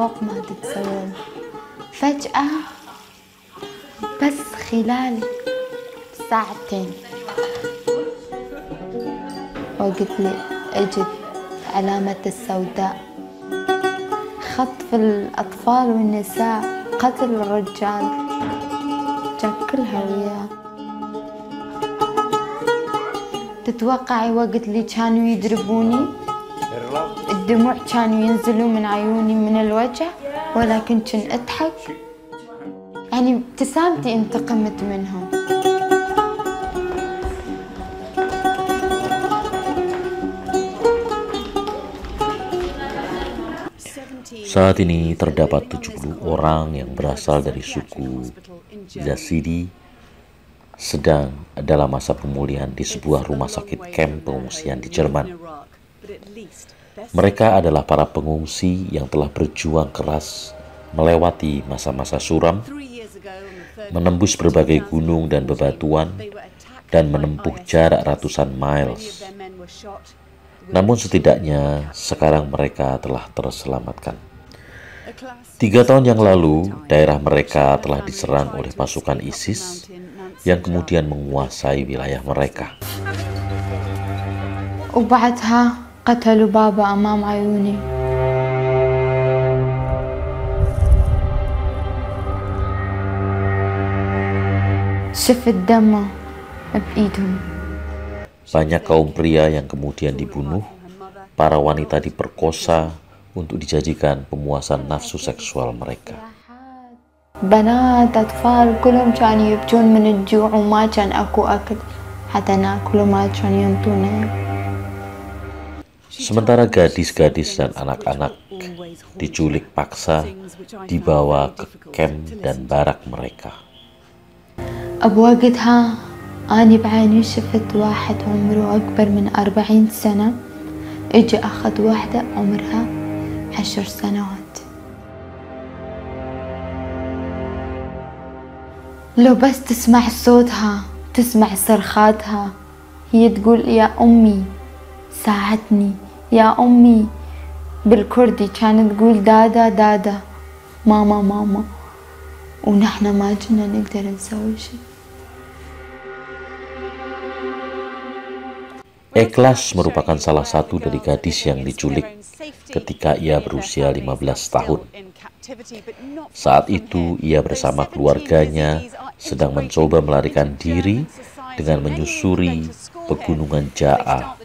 فوق ما تتصورون. فجأة بس خلال ساعتين وقت لي اجت علامة السوداء، خطف الأطفال والنساء، قتل الرجال، جاب كلها وياه. تتوقعي وقت اللي كانوا يضربوني الدموع كانوا ينزلوا من عيوني من الوجع، ولكن كنت أضحك، يعني ابتسامتي انتقمت منهم. Saat ini terdapat 70 orang yang berasal dari suku Yazidi sedang dalam masa pemulihan di sebuah rumah sakit kamp pengungsian di Jerman. Mereka adalah para pengungsi yang telah berjuang keras melewati masa-masa suram, menembus berbagai gunung dan bebatuan, dan menempuh jarak ratusan miles. Namun setidaknya sekarang mereka telah terselamatkan. 3 tahun yang lalu, daerah mereka telah diserang oleh pasukan ISIS yang kemudian menguasai wilayah mereka. وبعدها قتلوا بابا أمام عيوني. شفت دمه بإيدهم. Banyak kaum pria yang kemudian dibunuh, para wanita diperkosa untuk dijadikan pemuasan nafsu seksual mereka. بنات أطفال كلهم كانوا يبكون من الجوع وما كان أكو أكل حتى ناكل وما كانوا ينطونا. Sementara gadis-gadis dan anak-anak diculik paksa, dibawa ke kamp dan barak mereka. بوقتها أنا بعيني شفت واحد عمره أكبر من 40 سنة إجا أخذ واحدة عمرها 10 سنوات. لو بس تسمع صوتها، تسمع صرخاتها، هي تقول يا أمي ساعدني، يا أمي بالكردي كانت تقول دادا دادا، ماما ماما، ونحن ما كنا نقدر نسوي شيء. Ikhlas merupakan salah satu dari gadis yang diculik ketika ia berusia 15 tahun. Saat itu ia bersama keluarganya sedang mencoba melarikan diri dengan menyusuri pegunungan Ja'a.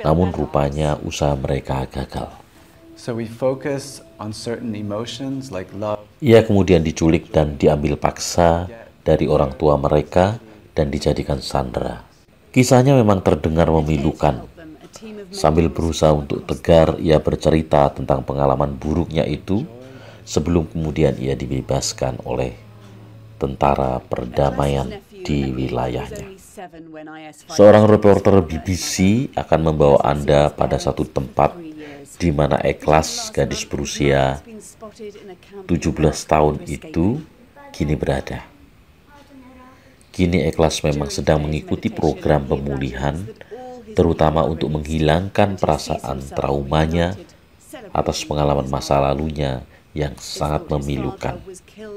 Namun rupanya usaha mereka gagal. Ia kemudian diculik dan diambil paksa dari orang tua mereka dan dijadikan sandera. Kisahnya memang terdengar memilukan. Sambil berusaha untuk tegar, ia bercerita tentang pengalaman buruknya itu sebelum kemudian ia dibebaskan oleh tentara perdamaian di wilayahnya. Seorang reporter BBC akan membawa Anda pada satu tempat di mana Ikhlas, gadis berusia 17 tahun itu, kini berada. Kini Ikhlas memang sedang mengikuti program pemulihan, terutama untuk menghilangkan perasaan traumanya atas pengalaman masa lalunya yang sangat memilukan.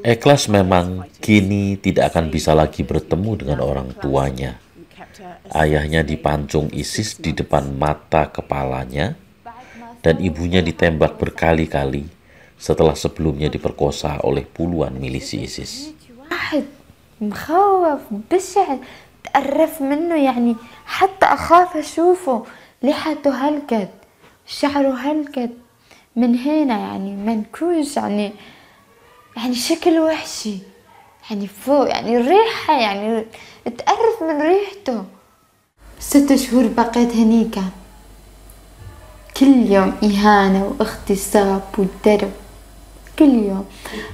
Ikhlas memang kini tidak akan bisa lagi bertemu dengan orang tuanya. Ayahnya dipancung ISIS di depan mata kepalanya, dan ibunya ditembak berkali-kali setelah sebelumnya diperkosa oleh puluhan milisi ISIS. مخوف بشع، تقرف منه، يعني حتى أخاف أشوفه، لحته هلكت، شعره هلكت من هنا، يعني منكوش، يعني شكل وحشي، يعني فوق، يعني الريحة، يعني تقرف من ريحته. 6 شهور بقيت هنيكا، كل يوم إهانة واغتصاب والدرب، كل يوم.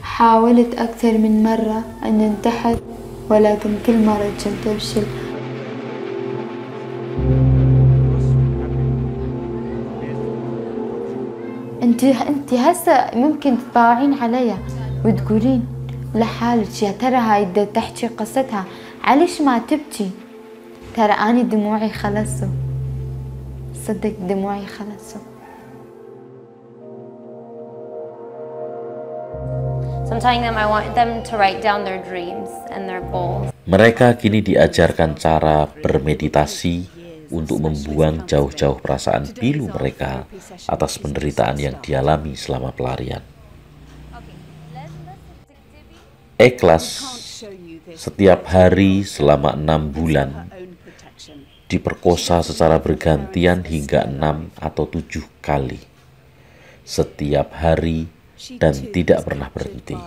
حاولت أكثر من مرة أن أنتحر، ولكن كل مرة كنت أفشل. أنت هسه ممكن تطاوعين عليا وتقولين لحالك يا ترى هاي تحكي قصتها، عليش ما تبكي؟ ترى أني دموعي خلصوا، صدق دموعي خلصوا. So I'm telling them I want them to write down their dreams and their goals. Mereka kini diajarkan cara bermeditasi untuk membuang jauh-jauh perasaan pilu mereka atas penderitaan yang dialami selama pelarian. Ikhlas setiap hari selama 6 bulan diperkosa secara bergantian hingga 6 atau 7 kali setiap hari dan tidak pernah berhenti.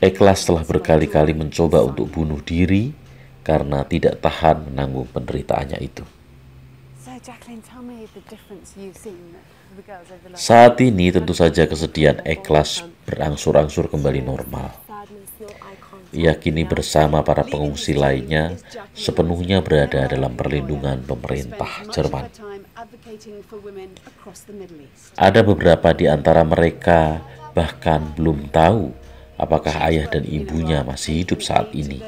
Ikhlas telah berkali-kali mencoba untuk bunuh diri karena tidak tahan menanggung penderitaannya itu. Saat ini tentu saja kesedihan Ikhlas berangsur-angsur kembali normal. Ia kini bersama para pengungsi lainnya sepenuhnya berada dalam perlindungan pemerintah Jerman. Ada beberapa di antara mereka bahkan belum tahu apakah ayah dan ibunya masih hidup saat ini,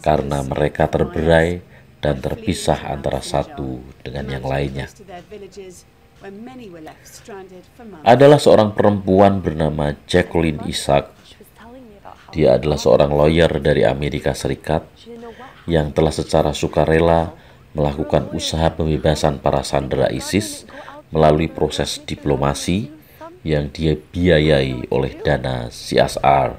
karena mereka terberai dan terpisah antara satu dengan yang lainnya. Adalah seorang perempuan bernama Jacqueline Isaac. Dia adalah seorang lawyer dari Amerika Serikat yang telah secara sukarela melakukan usaha pembebasan para sandera ISIS melalui proses diplomasi yang dia biayai oleh dana CSR.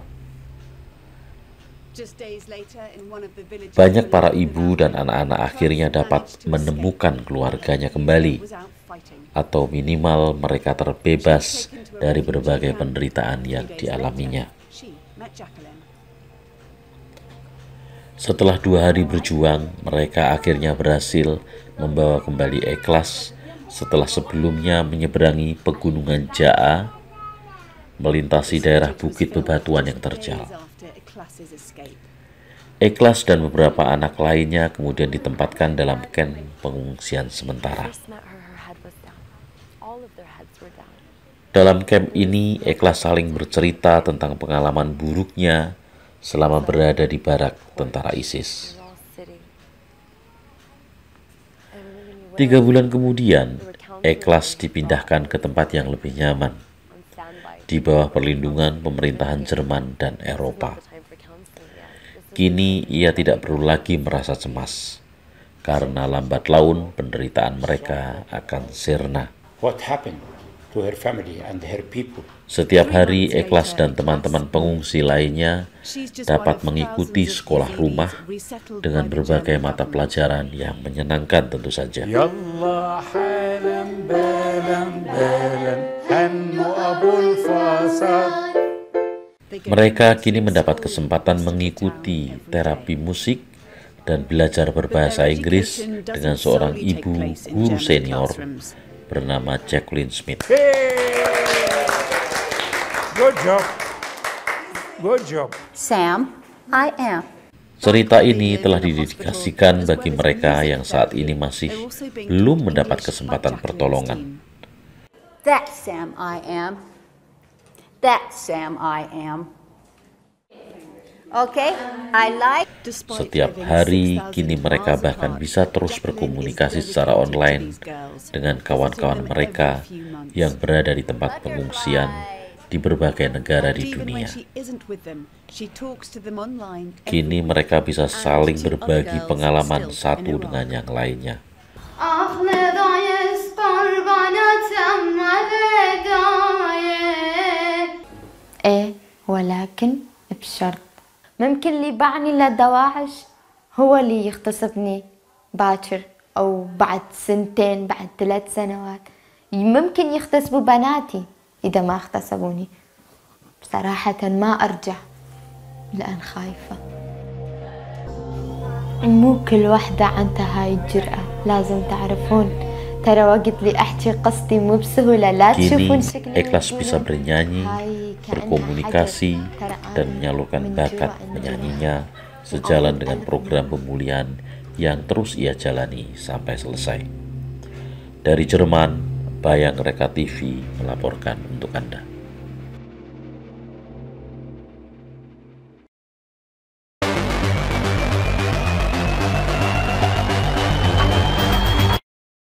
Banyak para ibu dan anak-anak akhirnya dapat menemukan keluarganya kembali, atau minimal mereka terbebas dari berbagai penderitaan yang dialaminya. Setelah 2 hari berjuang, mereka akhirnya berhasil membawa kembali Ikhlas setelah sebelumnya menyeberangi pegunungan Jaa, melintasi daerah bukit bebatuan yang terjal. Ikhlas dan beberapa anak lainnya kemudian ditempatkan dalam kamp pengungsian sementara. Dalam kamp ini, Ikhlas saling bercerita tentang pengalaman buruknya selama berada di barak tentara ISIS. 3 bulan kemudian, Ikhlas dipindahkan ke tempat yang lebih nyaman, di bawah perlindungan pemerintahan Jerman dan Eropa. Kini ia tidak perlu lagi merasa cemas, karena lambat laun penderitaan mereka akan sirna. What happened to her family and her people? Setiap hari Ikhlas dan teman-teman pengungsi lainnya dapat mengikuti sekolah rumah dengan berbagai mata pelajaran yang menyenangkan tentu saja. Mereka kini mendapat kesempatan mengikuti terapi musik dan belajar berbahasa Inggris dengan seorang ibu guru senior bernama Jacqueline Smith. Good job. Good job. Sam, I am. Cerita ini telah didedikasikan bagi mereka yang saat ini masih belum mendapat kesempatan pertolongan. That Sam I am. That Sam I am. Okay, I like. Setiap hari kini mereka bahkan bisa terus berkomunikasi secara online dengan kawan-kawan mereka yang berada di tempat pengungsian di berbagai negara di dunia. Kini mereka bisa saling berbagi pengalaman satu dengan yang lainnya. ولكن بشرط ممكن اللي باعني لدواعش هو اللي يغتصبني باكر أو بعد 2 بعد 3 سنوات. ممكن يغتصبوا بناتي إذا ما اغتصبوني. بصراحة ما أرجع لأن خايفة. مو كل وحدة عندها هاي الجرأة، لازم تعرفون. ترى وقت اللي أحكي قصدي مو بسهولة، لا تشوفون شكلي. Ikhlas bisa bernyanyi, berkomunikasi, dan menyalurkan bakat menyanyinya sejalan dengan program pemulihan yang terus ia jalani sampai selesai. Dari Jerman, Bayang Reka TV melaporkan untuk Anda.